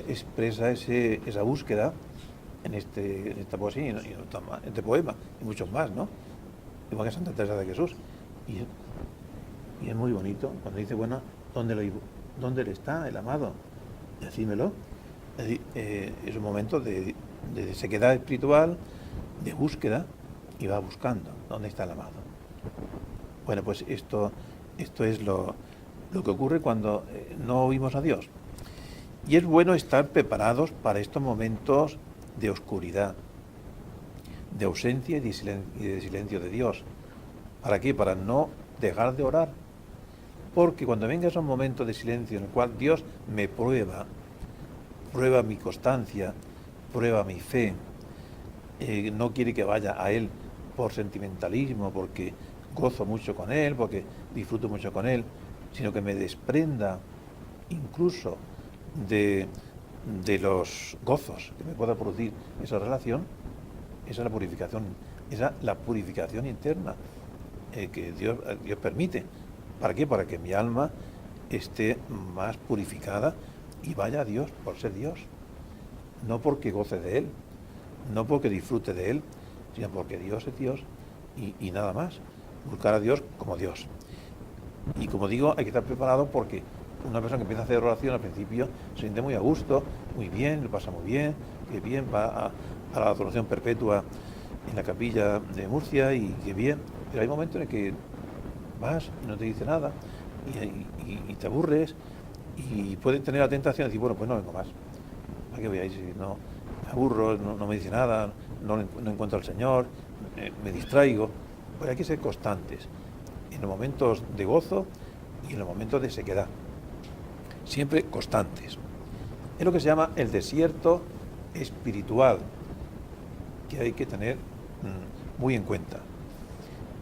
S1: expresa esa búsqueda en esta poesía y en este poema, y muchos más, ¿no? Igual que Santa Teresa de Jesús. Y es muy bonito cuando dice, bueno, ¿dónde le está el amado? Decídmelo. Es un momento de sequedad espiritual, de búsqueda, y va buscando dónde está el amado. Bueno, pues esto es lo que ocurre cuando no oímos a Dios. Y es bueno estar preparados para estos momentos de oscuridad, de ausencia y de silencio de Dios. ¿Para qué? Para no dejar de orar. Porque cuando venga esos momentos de silencio en el cual Dios me prueba mi constancia, prueba mi fe, no quiere que vaya a Él por sentimentalismo, porque gozo mucho con Él, porque disfruto mucho con Él, sino que me desprenda incluso de los gozos que me pueda producir esa relación. Esa es la purificación interna que Dios permite. ¿Para qué? Para que mi alma esté más purificada y vaya a Dios por ser Dios. No porque goce de Él, no porque disfrute de Él, sino porque Dios es Dios y nada más. Buscar a Dios como Dios. Y como digo, hay que estar preparado porque una persona que empieza a hacer oración al principio se siente muy a gusto, muy bien, le pasa muy bien, que bien, va a la adoración perpetua en la capilla de Murcia y que bien, pero hay momentos en que vas y no te dice nada y te aburres y puedes tener la tentación de decir, bueno, pues no vengo más. ¿A qué voy a ir si no me aburro, no me dice nada, no encuentro al Señor, me distraigo? Pues hay que ser constantes en los momentos de gozo y en los momentos de sequedad. Siempre constantes. Es lo que se llama el desierto espiritual, que hay que tener muy en cuenta.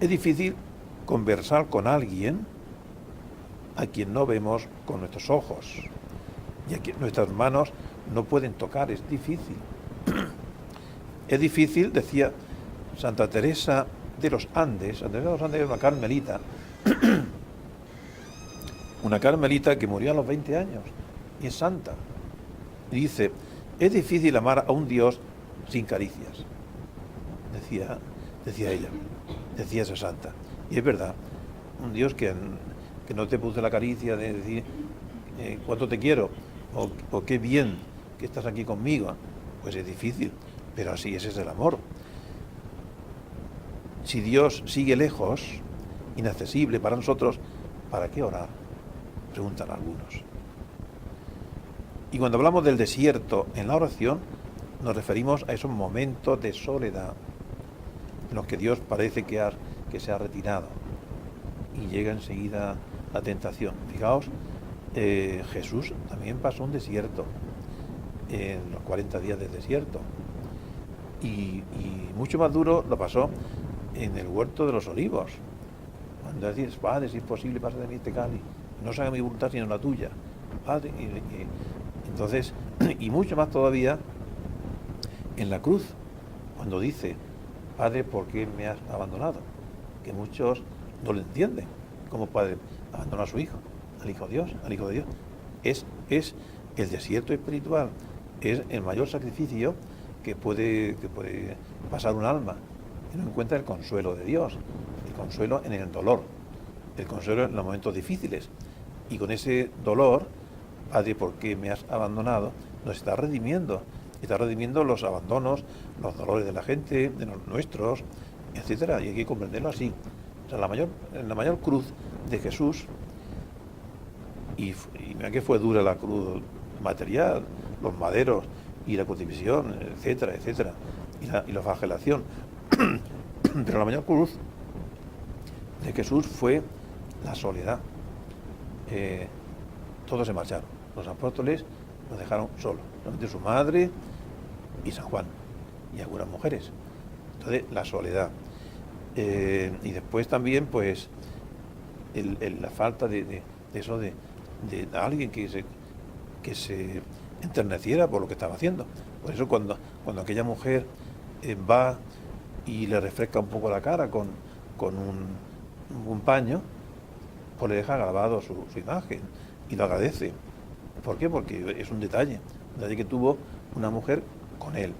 S1: Es difícil conversar con alguien a quien no vemos con nuestros ojos y a quien nuestras manos no pueden tocar, es difícil. Es difícil, decía Santa Teresa de los Andes. Santa Teresa de los Andes era una carmelita que murió a los 20 años y es santa. Y dice, es difícil amar a un Dios sin caricias, decía ella, decía esa santa. Y es verdad, un Dios que no te puso la caricia de decir cuánto te quiero o qué bien que estás aquí conmigo, pues es difícil, pero así ese es el amor. Si Dios sigue lejos, inaccesible para nosotros, ¿para qué orar?, preguntan algunos. Y cuando hablamos del desierto en la oración, nos referimos a esos momentos de soledad en los que Dios parece que se ha retirado y llega enseguida la tentación. Fijaos, Jesús también pasó un desierto, en los 40 días del desierto, y mucho más duro lo pasó en el huerto de los olivos, cuando decís, Padre, si es posible, pasa de mí este cáliz, no se haga mi voluntad sino la tuya, Padre. Entonces, y mucho más todavía en la cruz, cuando dice, Padre, ¿por qué me has abandonado? Que muchos no lo entienden, como Padre abandona a su Hijo, al Hijo de Dios. Es el desierto espiritual, es el mayor sacrificio que puede pasar un alma, que no encuentra el consuelo de Dios, el consuelo en el dolor, el consuelo en los momentos difíciles. Y con ese dolor, Padre, ¿por qué me has abandonado?, nos está redimiendo los abandonos, los dolores de la gente, de los nuestros, etcétera. Y hay que comprenderlo así. O sea, la mayor cruz de Jesús, y mira que fue dura la cruz material, los maderos y la crucifixión, etcétera, y la flagelación. Pero la mayor cruz de Jesús fue la soledad. Todos se marcharon. Los apóstoles nos dejaron solos, solamente su madre y San Juan y algunas mujeres. Entonces, la soledad. Y después también, pues, la falta de eso de alguien que se enterneciera por lo que estaba haciendo. Por eso cuando aquella mujer va y le refresca un poco la cara con un paño, pues le deja grabado su imagen y lo agradece. ¿Por qué? Porque es un detalle que tuvo una mujer con él,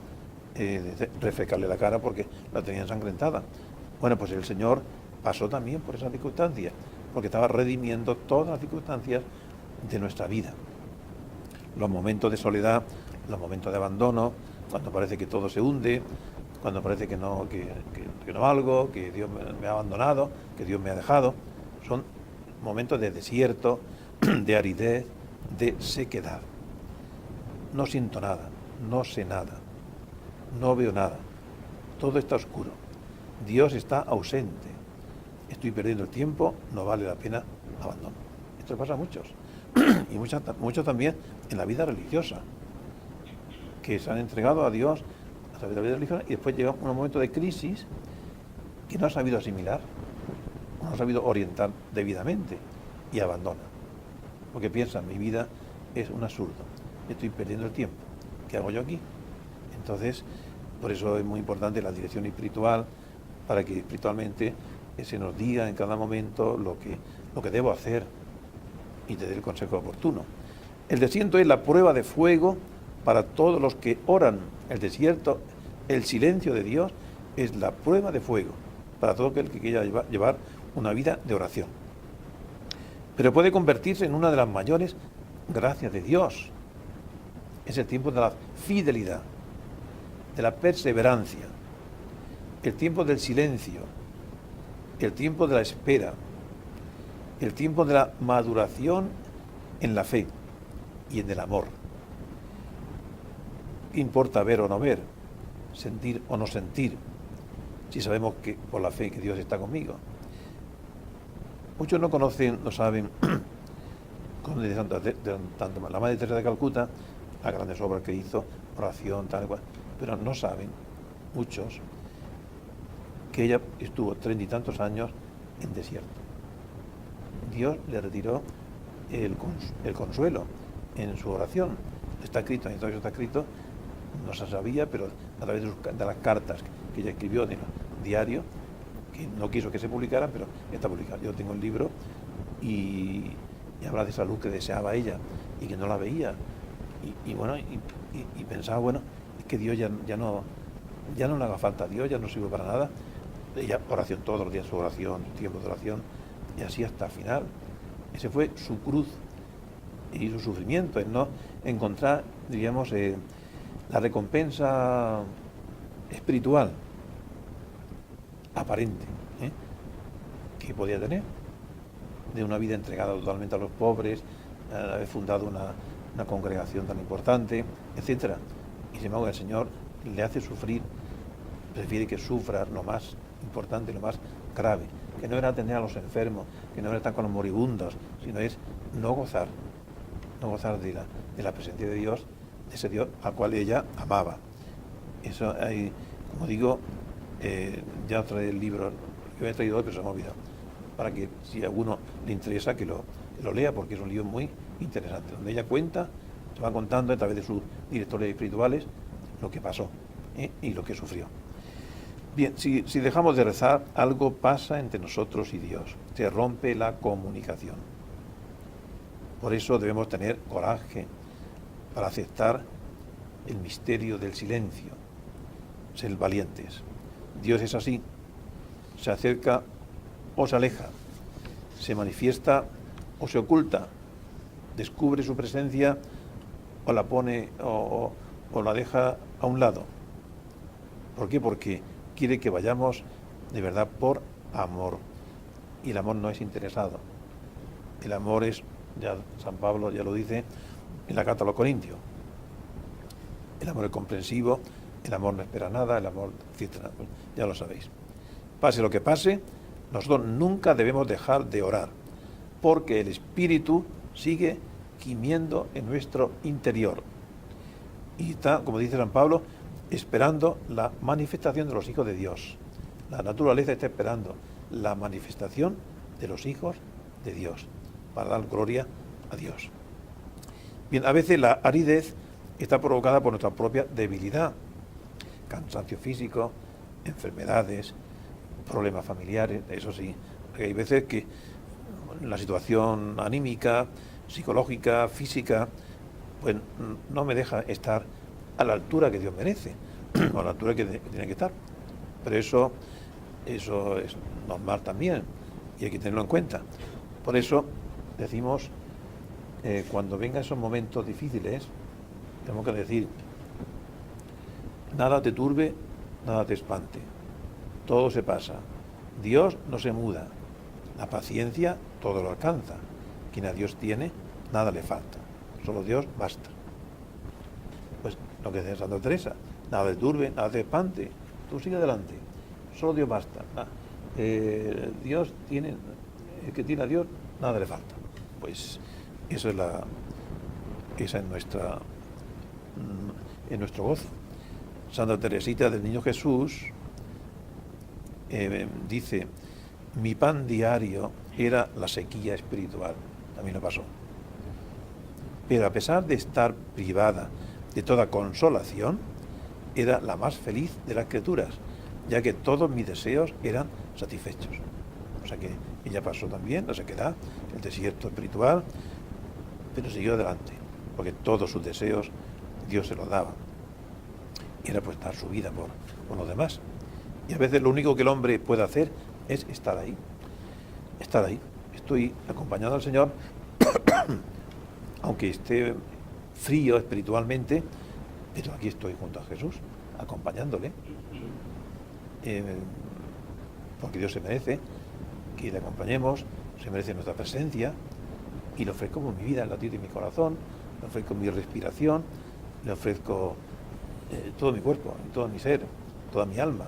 S1: refrescarle la cara porque la tenía ensangrentada. Bueno, pues el Señor pasó también por esas circunstancias, porque estaba redimiendo todas las circunstancias de nuestra vida. Los momentos de soledad, los momentos de abandono, cuando parece que todo se hunde, cuando parece que no valgo, que Dios me ha abandonado, que Dios me ha dejado, son momentos de desierto, de aridez, de sequedad. No siento nada, no sé nada, no veo nada, todo está oscuro, Dios está ausente, estoy perdiendo el tiempo, no vale la pena, abandono. Esto pasa a muchos, y muchos también en la vida religiosa, que se han entregado a Dios a través de la vida religiosa y después llega un momento de crisis que no ha sabido asimilar, no ha sabido orientar debidamente y abandona. Porque piensa, mi vida es un absurdo, estoy perdiendo el tiempo, ¿qué hago yo aquí? Entonces, por eso es muy importante la dirección espiritual, para que espiritualmente se nos diga en cada momento lo que debo hacer y te dé el consejo oportuno. El desierto es la prueba de fuego para todos los que oran. El desierto, el silencio de Dios, es la prueba de fuego para todo aquel que quiera llevar una vida de oración. Pero puede convertirse en una de las mayores gracias de Dios. Es el tiempo de la fidelidad, de la perseverancia, el tiempo del silencio, el tiempo de la espera, el tiempo de la maduración en la fe y en el amor. ¿Qué importa ver o no ver, sentir o no sentir, si sabemos que por la fe que Dios está conmigo? Muchos no conocen, no saben, tanto la Madre Teresa de Calcuta, las grandes obras que hizo, oración, tal y cual, pero no saben, muchos, que ella estuvo 30 y tantos años en desierto. Dios le retiró el consuelo en su oración. Está escrito, en todo eso está escrito, no se sabía, pero a través de las cartas que ella escribió en el diario, que no quiso que se publicaran, pero está publicado. Yo tengo el libro y habla de esa luz que deseaba ella y que no la veía. Y pensaba, bueno, es que Dios ya no le haga falta a Dios, ya no sirve para nada. Ella, oración todos los días, su oración, tiempo de oración, y así hasta el final. Ese fue su cruz y su sufrimiento, en no encontrar, diríamos, la recompensa espiritual aparente que podía tener de una vida entregada totalmente a los pobres, haber fundado una congregación tan importante, etcétera. Y sin embargo el Señor le hace sufrir, prefiere que sufra lo más importante, lo más grave, que no era atender a los enfermos, que no era estar con los moribundos, sino es no gozar de la presencia de Dios, de ese Dios al cual ella amaba. Eso hay, como digo, ya os trae el libro, yo he traído hoy, pero se me ha olvidado, para que si a alguno le interesa que lo lea, porque es un libro muy interesante, donde ella cuenta, se va contando a través de sus directores espirituales lo que pasó y lo que sufrió. Bien, si dejamos de rezar, algo pasa entre nosotros y Dios, se rompe la comunicación. Por eso debemos tener coraje para aceptar el misterio del silencio, ser valientes. Dios es así, se acerca o se aleja, se manifiesta o se oculta, descubre su presencia o la pone o la deja a un lado. ¿Por qué? Porque quiere que vayamos de verdad por amor. Y el amor no es interesado. El amor es, ya San Pablo ya lo dice en la carta a los Corintios. El amor es comprensivo, el amor no espera nada, el amor, etc. Ya lo sabéis. Pase lo que pase, nosotros nunca debemos dejar de orar, porque el Espíritu sigue gimiendo en nuestro interior. Y está, como dice San Pablo, esperando la manifestación de los hijos de Dios. La naturaleza está esperando la manifestación de los hijos de Dios, para dar gloria a Dios. Bien, a veces la aridez está provocada por nuestra propia debilidad, cansancio físico, enfermedades, problemas familiares, eso sí. Hay veces que la situación anímica, psicológica, física, pues no me deja estar a la altura que Dios merece, o a la altura que tiene que estar. Pero eso es normal también, y hay que tenerlo en cuenta. Por eso decimos, cuando vengan esos momentos difíciles, tenemos que decir, nada te turbe, nada te espante, todo se pasa, Dios no se muda, la paciencia todo lo alcanza, quien a Dios tiene, nada le falta, solo Dios basta. Pues lo que dice Santa Teresa, nada te turbe, nada te espante, tú sigue adelante, solo Dios basta. Dios tiene, el que tiene a Dios, nada le falta. Pues esa es nuestro gozo. Santa Teresita del Niño Jesús dice, mi pan diario era la sequía espiritual. También lo pasó. Pero a pesar de estar privada de toda consolación, era la más feliz de las criaturas, ya que todos mis deseos eran satisfechos. O sea que ella pasó también la sequedad, el desierto espiritual, pero siguió adelante, porque todos sus deseos Dios se los daba. Era pues dar su vida por los demás. Y a veces lo único que el hombre puede hacer es estar ahí. Estar ahí. Estoy acompañando al Señor, aunque esté frío espiritualmente, pero aquí estoy junto a Jesús, acompañándole. Porque Dios se merece que le acompañemos, se merece nuestra presencia, y le ofrezco mi vida, el latido de mi corazón, le ofrezco mi respiración, le ofrezco todo mi cuerpo, todo mi ser, toda mi alma.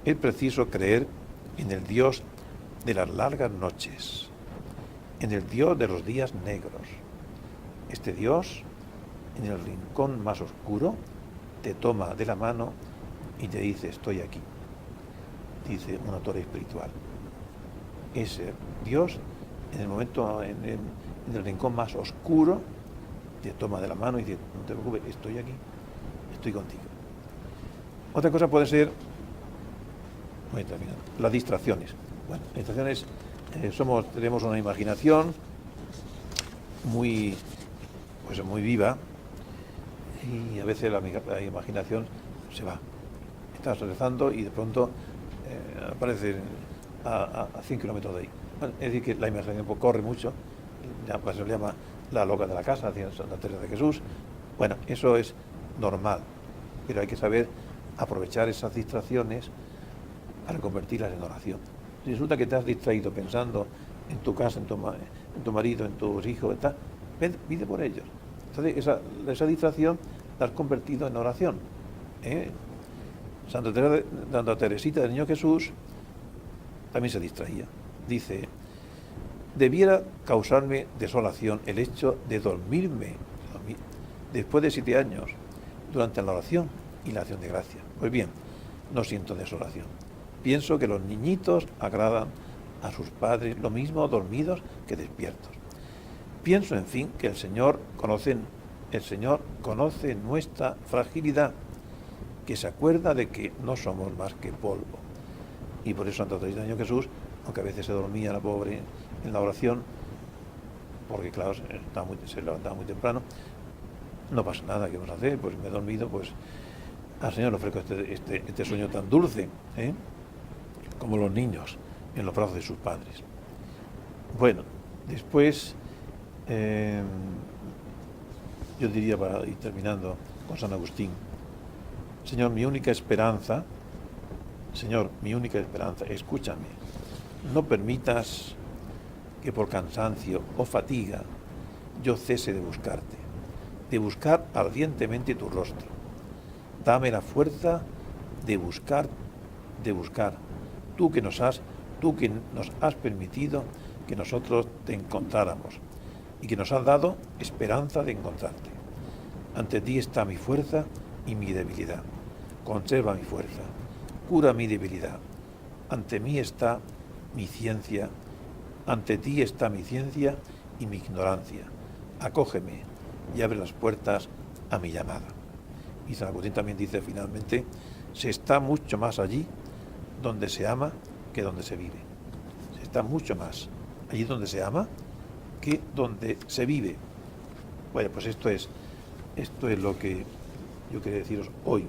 S1: Es preciso creer en el Dios de las largas noches, en el Dios de los días negros. Este Dios, en el rincón más oscuro, te toma de la mano y te dice, estoy aquí, dice un autor espiritual. Ese Dios, en el momento, en el rincón más oscuro, te toma de la mano y dice, no te preocupes, estoy aquí, estoy contigo. Otra cosa puede ser, las distracciones. Bueno, las distracciones, tenemos una imaginación muy viva, y a veces la imaginación se va. Estás rezando y de pronto aparece a 100 kilómetros de ahí. Bueno, es decir, que la imaginación corre mucho, ya pues, se le llama la loca de la casa, Santa Teresa de Jesús. Bueno, eso es normal, pero hay que saber aprovechar esas distracciones para convertirlas en oración. Si resulta que te has distraído pensando en tu casa, en tu marido, en tus hijos, pide por ellos. Entonces, esa distracción la has convertido en oración. Santa Teresita del Niño Jesús también se distraía. Dice, debiera causarme desolación el hecho de dormirme después de 7 años durante la oración y la acción de gracia. Pues bien, no siento desolación. Pienso que los niñitos agradan a sus padres lo mismo dormidos que despiertos. Pienso, en fin, que el Señor conoce nuestra fragilidad, que se acuerda de que no somos más que polvo. Y por eso Santa Teresa del Niño Jesús, aunque a veces se dormía la pobre en la oración, porque claro, se levantaba muy temprano, no pasa nada, ¿qué vamos a hacer? Pues me he dormido, pues al Señor le ofrezco este sueño tan dulce, como los niños en los brazos de sus padres. Bueno, después, yo diría, para ir terminando con San Agustín, Señor, mi única esperanza, escúchame, no permitas que por cansancio o fatiga yo cese de buscarte, de buscar ardientemente tu rostro. Dame la fuerza de buscar, tú que nos has permitido que nosotros te encontráramos y que nos has dado esperanza de encontrarte. Ante ti está mi fuerza y mi debilidad. Conserva mi fuerza, cura mi debilidad. Ante mí está mi ciencia, ante ti está mi ciencia y mi ignorancia. Acógeme y abre las puertas a mi llamada. Y San Agustín también dice finalmente, se está mucho más allí donde se ama que donde se vive. Se está mucho más allí donde se ama que donde se vive. Bueno, pues esto es lo que yo quería deciros hoy.